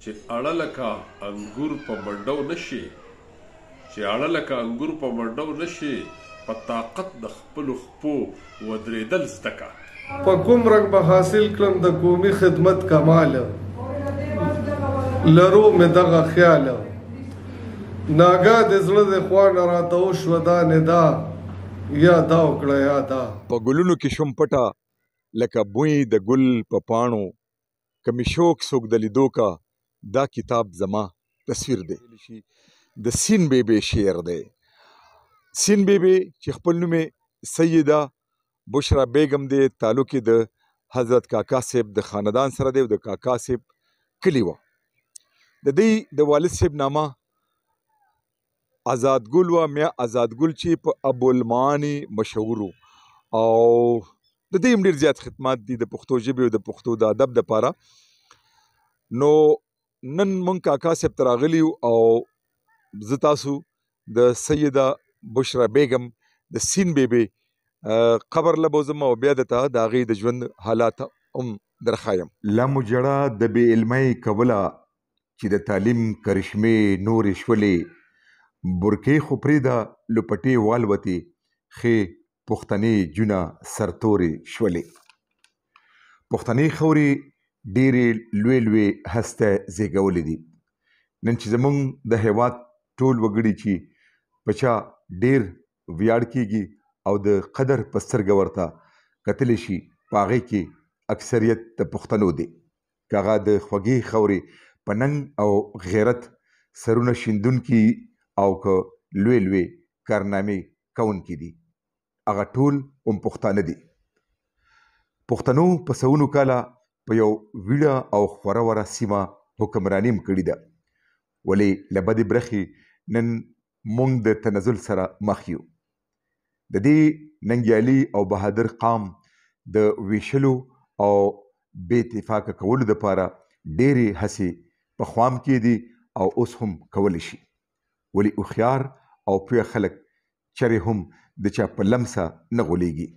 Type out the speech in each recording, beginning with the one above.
چې اړه لکه انګور په منډو نشي په طاقت د خپلو خپو ودرېدل زده کا. په کوم رنګ به حاصل کړم د قومي خدمت کمال لرو مې دغه خیال ناګاه د زړه د خوا نه راته وشوه دا ندا یا دا وکړه یا دا. په ګلونو کې شوم پټه لکه بوی د ګل په پاڼو که مې شوق څوک د لیدو کا دا کتاب زما تصویر دی. د سین بیبي شعر دی. سین بیبي چې خپل نوم سیده بشرا بیگم دی، تعلق د حضرت کاکا صاحب د خاندان سره دی او د کاکا صاحب کلی وه. د دې د والد صاحب نامه آزاد ګل وه، میا آزاد ګل چې په ابوالمعاني مشهور او د دې هم ډېر زیات خدمات دي د پښتو ژبې او د پښتو د ادب دپاره. نو نن مونږ کاکا صاحب ته راغلي یو او زه تاسو د سیده بشرا بیگم د سین بیبي قبر لبوزم او بیا دته د هغې د ژوند حالات هم درښایم. لمو جړه د بې علمۍ کوله چې د تعلیم کرشمې نورې شولې، برکې خو پرېږده لپټې والوتې ښې پښتنې جونه سرتورې شولې. پښتنې خاورې ډېرې لوی لوی هسته زیږولې دي. نن چې زموږ د هېواد ټول وګړي چې په چا ډېر ویاړ کېږي او د قدر په سترګه ورته کتلی شي په هغې کې اکثریت د پښتنو دی. که هغه د خوږې خاورې په ننګ او غیرت سرونه شیندونکي او که لوی لوی کارنامې کوونکي دي، هغه ټول هم پښتانه دي. پښتنو په سوونو کاله په یو ویړه او خوره وره سیمه حکمراني هم کړې ده، ولې له بدې برخې نن موږ د تنزل سره مخ یو. د دې ننګیالي او بهادر قام د ویشلو او بې اتفاقه کولو دپاره ډېرې هڅې پخوا هم کېدي او اوس هم کولی شي، ولې هوښیار او پوه خلک چرې هم د چا په لمسه نه غولیږي.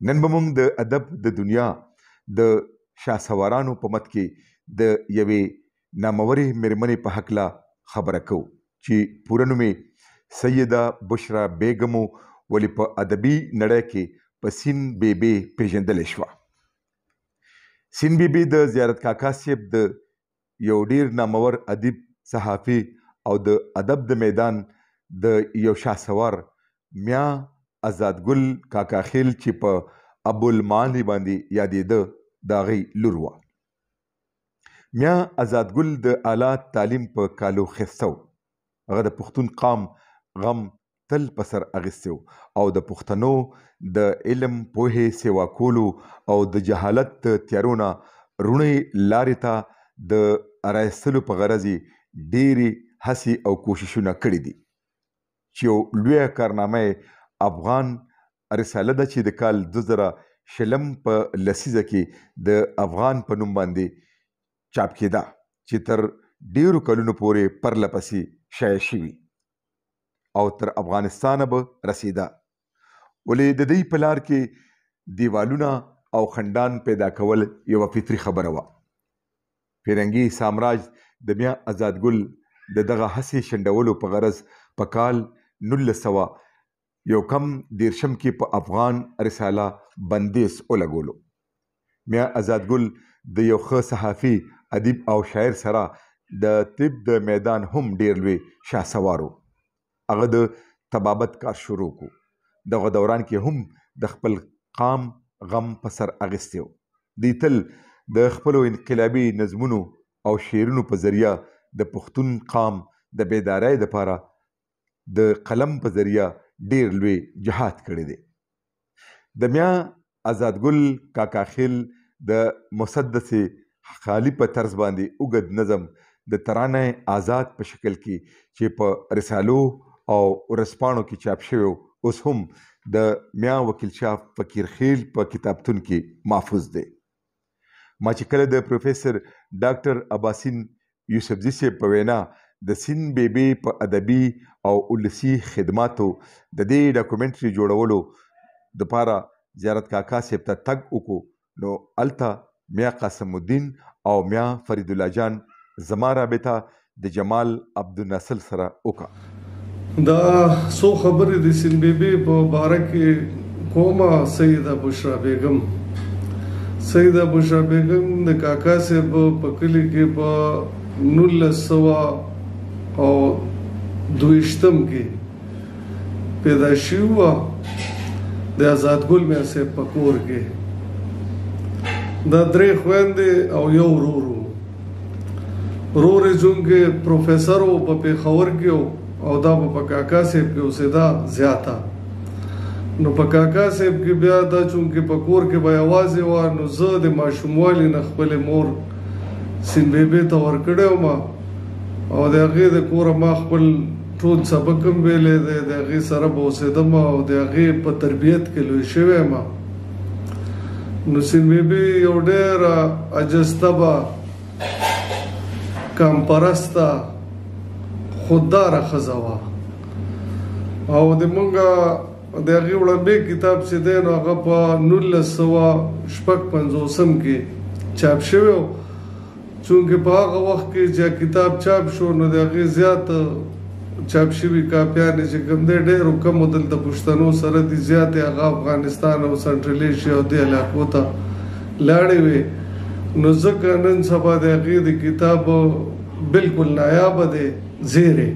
نن به موږ د ادب د دنیا د شاهسوارانو په مت کې د یوې نامورې مېرمنې په هکله خبره کوو چې پوره نوم یې سیده بشرا بیگم و، ولې په ادبي نړۍ کې په سین بیبي پیژندلی شوه. سین بیبي د زیارت کاکا صاحب د یو ډېر نامور ادیب، صحافي او د ادب د میدان د یو شاهسوار میا آزاد ګل کاکا خیل چې په ابوالمعاني باندې یادېده د هغې لور وه. میا آزاد ګل د اعلی تعلیم په کالو ښایسته و. هغه د پښتون قام غم تل په سر اخیستی و او د پښتنو د علم پوهې سیوا کولو او د جهالت د تیارو نه روڼې لارې ته د رایستلو په غرض یې ډېرې هڅې او کوششونه کړي دي چې یو لویه کارنامه افغان رساله ده چې د کال 2020 په لسیزه کې د افغان په نوم باندې چاپ کېده چې تر ډېرو کلونو پورې پرله پسې شایع شوي او تر افغانستانه به رسېده، ولې د دوی په لار کې دیوالونه او خندان پیدا کول یوه فطري خبره وه. فرنګي سامراج د میا آزاد ګل د دغه هڅې شنډولو په غرض په کال 1919 کې په افغان رساله بندیز ولګولو. میا آزاد ګل د یو ښه صحافي، ادیب او شاعر سره د طب د میدان هم ډېر لوی شاهسوار و. هغه د طبابت کار شروع کو. دغه دوران کې هم د خپل قام غم په سر اخیستی و. دوی تل د خپلو انقلابي نظمونو او شعرونو په ذریعه د پښتون قام د بیدارۍ دپاره د قلم په ذریعه ډېر لوی جهاد کړی دی. د میا آزاد ګل کاکا خیل د مسدس خالی په طرز باندې اوږد نظم د ترانه آزاد په شکل کې چې په رسالو او ورځپاڼو کې چاپ شوی اوس هم د میا وکیل شاه فقیر خیل په کتابتون کې محفوظ دی. ما چې کله د پروفیسر ډاکټر عباسین یوسفزي صاحب په وینا د سین بیبي په ادبي او ولسي خدماتو د دې ډاکومنټري جوړولو دپاره زیارت کاکا صاحب ته تګ وکړو، نو هلته میا قاسم الدین او میا فرید الله جان زما رابطه د جمال عبدالناصر سره وکړه. دا څو خبرې د سین بیبي په باره کې کومه. سیده بشرا بیگم د کاکا صاحب په کلي کې په 1922 کې پیدا شوی وه د آزاد ګل میا صاحب په کور کې. دا 3 خویندې او یو ورور و. ورور یې چونکې پروفیسر و په پېښور کې او دا په کاکا صاحب کې اوسېده زیاته. نو په کاکا صاحب کې بیا دا چونکې په کور کې به یوازې وه، نو زه د ماشوموالي نه خپلې مور سین بیبي ته ورکړی وم او د هغې د کوره ما خپل ټول سبق هم ویلی دی، د هغې سره به اوسېدم او د هغې په تربیت کې لوی شوی یم. نو سین بیبي یو ډېره اجستبه کام پرسته خودداره ښځه وه او د مونږه د هغې وړاندې کتاب چې دی نو هغه په 1956 کې چاپ شوی و. چونکې په هغه وخت کې چې کتاب چاپ شو نو د هغې زیات چاپ شوي کاپیانې چې کوم دی ډېرو کمو دلته پښتنو سره دي، زیاتې هغه افغانستان او سنټرل ایشیا او دې علاقو ته لاړې وې. نو ځکه نن سبا د هغې د کتاب بالکل نایابه دی زیرې.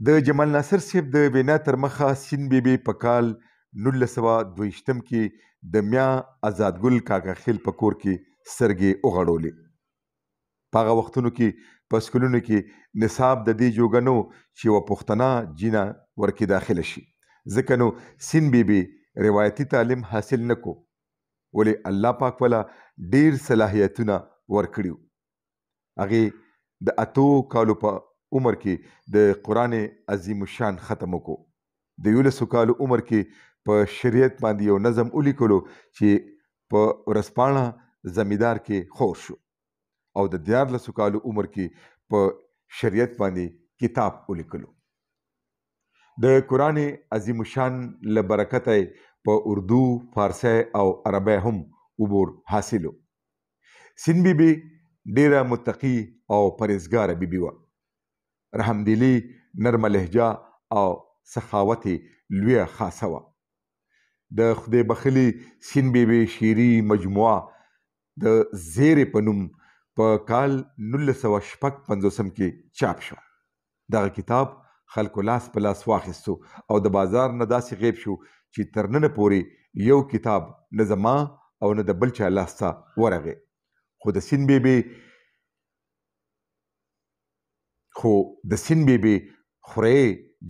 د جمال ناصر صاحب د وینا تر مخه سین بیبي په کال 1922 کې د میا آزادګل کاکا خیل په کور کې سترګې وغړولې. په هغه وختونو کې په سکولونو کې نصاب د دې جوګه نه و چې یوه پښتنه جینه ورکې داخله شي، ځکه نو سین بیبي روایتي تعلیم حاصل نه کو، ولې الله پاک ولا ډیر صلاحیتونه ورکړي وو. هغې د 8 کالو په عمر کې د قرآن عظیم الشان ختم وکړو. د 11 کالو عمر کې په شریعت باندې یو نظم ولیکلو چې په ورځپاڼه زمیدار کې خور شو او د 14 کالو عمر کې په شریعت باندې کتاب ولیکلو. د قرآن عظیم الشان له برکته په اردو، فارسی او عربی هم عبور حاصلو. سین بیبي ډیره متقي او پرهیزګاره بیبي وه. رحمدلی، نرمه لهجه او سخاوت لویه خاصه وه. د خدای بخلي سین بیبي شعري مجموعه د زیرې په نوم په کال 1956 کې چاپ شو. دغه کتاب خلکو لاس په لاس واخیستو او د بازار نه داسې غیب شو چې تر ننه پورې یو کتاب نه زما او نه د بل چا لاس ته ورغی. خو د سین بیبي خوری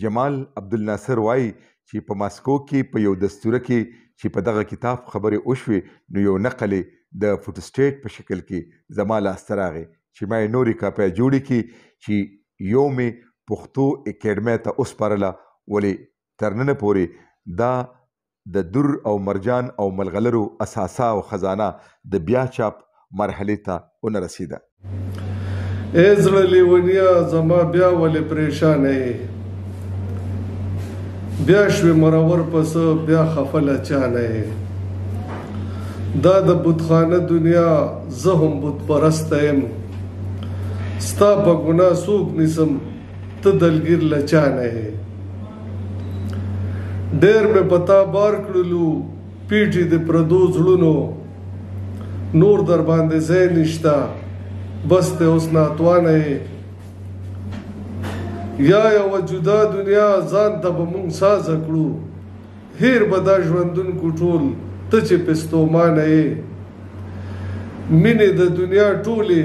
جمال عبدالناصر وایي چې په ماسکو کې په یو دستوره کې چې په دغه کتاب خبرې وشوې نو یو نقل د فوټوسټیټ په شکل کې زما لاسته راغی چې ما یې نورې کاپۍ جوړې کړي چې یو مې پښتو اکیډمۍ ته وسپارله، ولې تر ننه پورې دا د در او مرجان او ملغلرو اساسا او خزانه د بیا چاپ مرحلې ته ونه رسیده. ای زړه لیونیا زما بیا ولې پریشانه یې، بیا شوې مرور پسه بیا خفه له چانه یې. دا د بتخانه دنیا زه هم بت پرسته یم، ستا په ګناه څوک نیسم ته دلګیر له چانه یې. ډېر مې په تا بار کړلو پیټې د پردو زړونو، نور در باندې ځای نشته بس ته اوس ناتوانه یې. یا یوه جدا دنیا ځان ته به مونږ سازه کړو، هیر به دا ژوندونکو ټول ته چې پستومانه یې. مینې د دنیا ټولې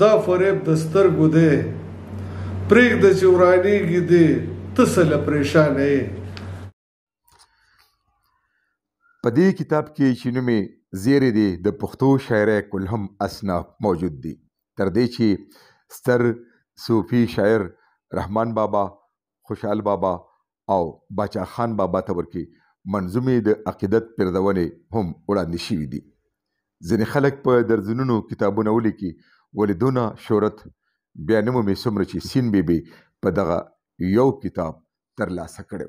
دا فریب د سترګو دی، پرېږده چې ورانېږي دی ته څه له پریشانه یې. په دې کتاب کې چې نومې زیرې دی د پښتو شاعرۍ کلهم اصناف موجود دي، تر دې چې ستر صوفي شاعر رحمان بابا، خوشحال بابا او باچا خان بابا ته ورکې منظومې د عقیدت پردونې هم وړاندې شوي دي. ځینې خلک په درځنونو کتابونه ولیکي، ولې دونه شهرت بیا نه مومي څومره چې سین بیبي په دغه یو کتاب ترلاسه کړی.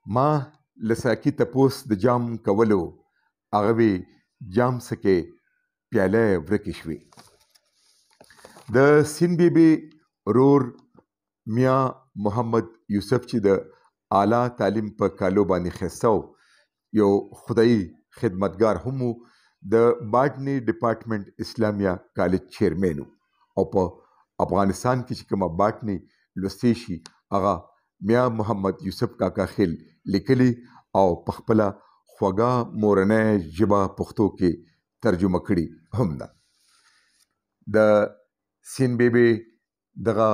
ما لساکی تپوس د جام کولو هغه وی جام سکه پیاله ورکې شوې. د سین بیبي رور میا محمد یوسف چې د اعلی تعلیم په کالو باندې خسته یو خدای خدمتګار هم د باټنی ډپارټمنټ اسلامیه کالج چیرمن او په افغانستان کې چې کومه باټنی لوستې شي هغه میا محمد یوسف کاکا خیل لیکلی او په خپله خوږه مورنۍ ژبه پښتو کې ترجمه کړي هم ده. د سین بیبي دغه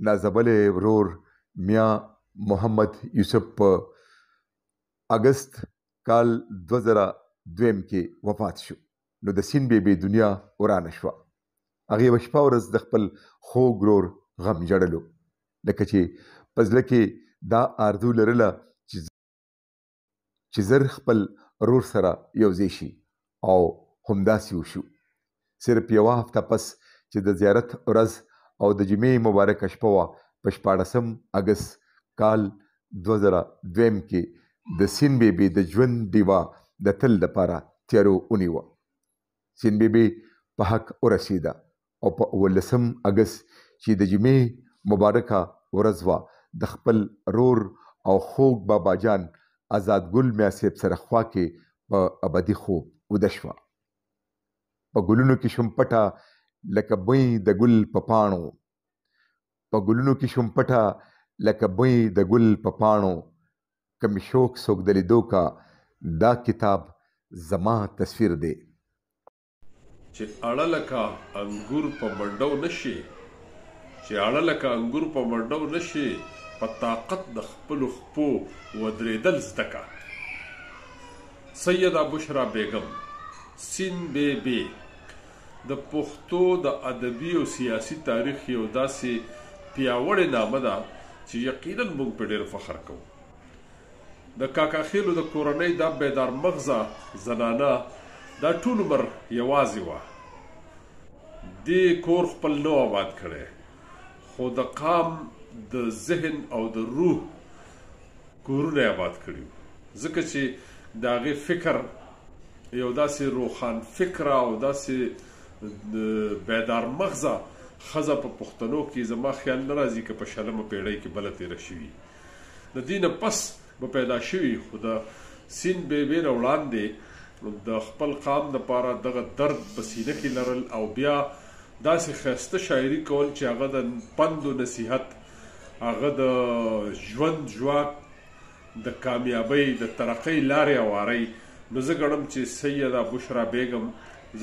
نازبلې ورور میا محمد یوسف په اگست کال 2002 کې وفات شو. نو د سین بیبي دنیا ورانه شوه. هغې یوه شپه ورځ د خپل خوږ ورور غم ژړلو، لکه چې په زړه کې دا آرزو لرله چې زر خپل ورور سره یوځای شي، او همداسې وشو. صرف یوه هفته پس چې د زیارت ورځ او د جمعې مبارکه شپه وه په 14 اګست کال 2002 کې د سین بیبي د ژوند ډیوه د تل لپاره تیارو ونیوه. سین بیبي په حق ورسېده او په 19 اګست چې د جمعې مبارکه ورځ وه د خپل رور او خوږ بابا جان آزاد ګل میا صاحب سره خوا کې په ابدي خوب وده شوه. په ګلونو کې شوم پټه لکه بوی د ګل په پاڼو، په ګلونو کې شوم پټه لکه بوی د ګل په پاڼو، کمی شوق څوک د لیدو کا دا کتاب زما تصویر دی. چې اړه لکه انګور په منډو نشي، چې اړه لکه انګور په منډو نشي، په طاقت د خپلو خپو ودرېدل زده کا. سیده بشرا بیگم سین بیبي د پښتو د ادبي او سیاسي تاریخ یو داسې پیاوړې نامه ده چې یقینا موږ په ډېر فخر کوو. د کاکا خیلو د کورنۍ دا بیدار مغزه زنانه دا ټول عمر یوازې وه. دې کور خپل نو آباد کړی، خو د قام د ذهن او د روح کورونه آباد کړي، ځکه چې د هغې فکر یو داسې روښان فکره او داسې بیدار مغزه ښځه په پښتنو کې زما خیال نه راځي که په 20مه پیړۍ کې بله تېره شوي. د دې نه پس به پیدا شوي، خو د سین بیبي نه وړاندې د خپل قام دپاره دغه درد په سینه کې لرل او بیا داسې ښایسته شاعري کول چې هغه د پند و نصیحت، هغه د ژوند ژواک، د کامیابۍ د ترقۍ لارې هوارۍ. نو زه ګڼم چې سیده بشرا بیگم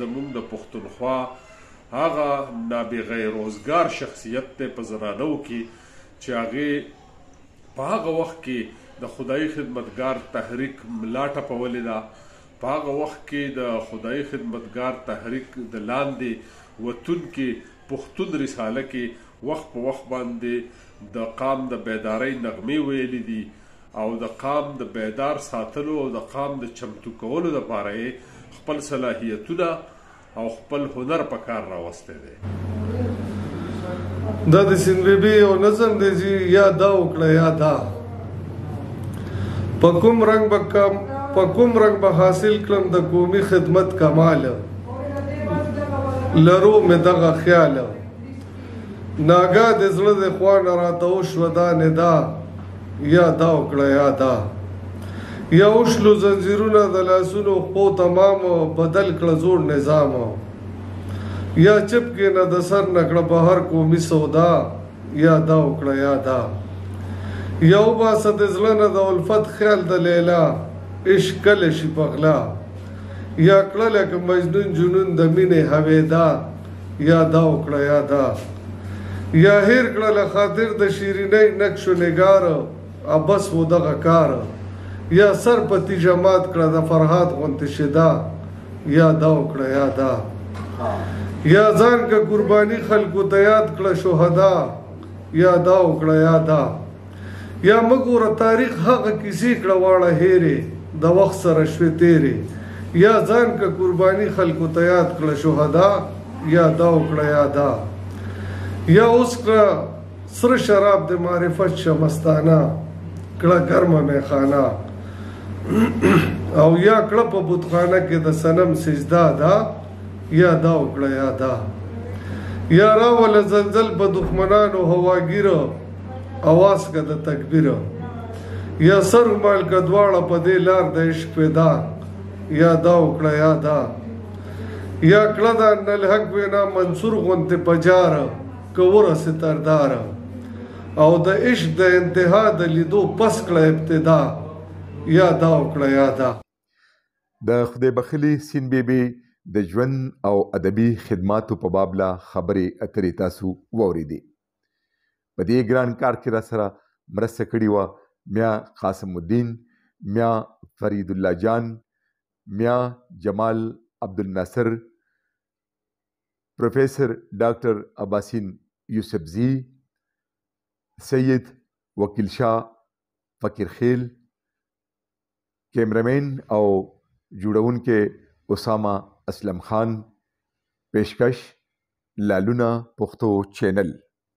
زموږ د پښتونخوا هغه نابغه روزګار شخصیت دی په زنانو کې چې هغې په هغه وخت کې د خدای خدمتګار تحریک ملا ټپولې ده، په هغه وخت کې د خدای خدمتګار تحریک د لاندې وتونکي پښتون رساله کې وخت په وخت باندې د قام د بیدارۍ نغمې ویلې دي، او د قام د بیدار ساتلو او د قام د چمتو کولو دپاره یې خپل صلاحیتونه او خپل هنر په کار راوستی دی. دا د سین بیبي یو نظم دی چې یا دا وکړه یا دا، په کوم رنګ به حاصل کړم د قومي خدمت کمال، لرو مې دغه خیال، ناګاه د زړه د خوا نه راته وشوه دا ندا، یا دا وکړه یا دا. یا وشلو زنځیرونه د لاسونو خپو تمام، بدل کړه زوړ نظام، یا چپ کې نه د سر نه کړه بهر قومي سودا، یا دا وکړه یا دا. یا وباسه د زړه نه د الفت خیال د لیلا، عشق کله شي په غلا، یا کړه لکه مجنون جنون د مینې هویدا، یا دا وکړه یا دا. یا هیر کړه له خاطر د شیرینۍ نقش و نگار، ابس و دغه کار، یا سر په تیږه مات کړه د فرهاد غوندې شدا، یا دا وکړه یا دا. یا ځان که قرباني خلکو ته یاد کړه شهدا، یا دا وکړه یا دا. یا مګوره تاریخ هغه کیسې کړه واړه هیرې د وخت سره شوې تیرې، یا ځان که قرباني خلکو ته یاد کړه شهدا، یا دا وکړه یا دا. یا اوس کړه سره شراب د معرفت شمستانه، کړه ګرمه میخانه او یا کړه په بتخانه کې د صنم سجده ده یا دا وکړه یا دا یا راوله زلزل په دښمنانو هواګیره اواز که د تکبیره یا سر مال که دواړه په دې لار د عشق پیدا یا دا وکړه یا دا یا کړه د انالحق وینا منصور غونتې په جاره که ورسې ترداره او د عشق د انتها د لیدو پس کړه ابتدا یا دا وکړه یا دا. د خدای بخلي سین بیبي د ژوند او ادبي خدماتو په باب لا خبرې اترې تاسو واورېدې. په دې ګران کار کې را سره مرسته کړې وه میا قاسم الدین، میا فرید الله جان، میا جمال عبدالناصر، پروفیسر ډاکټر عباسین یوسفزی، سید وکیل شاه فقیر خیل، کیمرمین او جوړونکې اسامه اسلم خان. پیشکش لالونه پښتو چینل.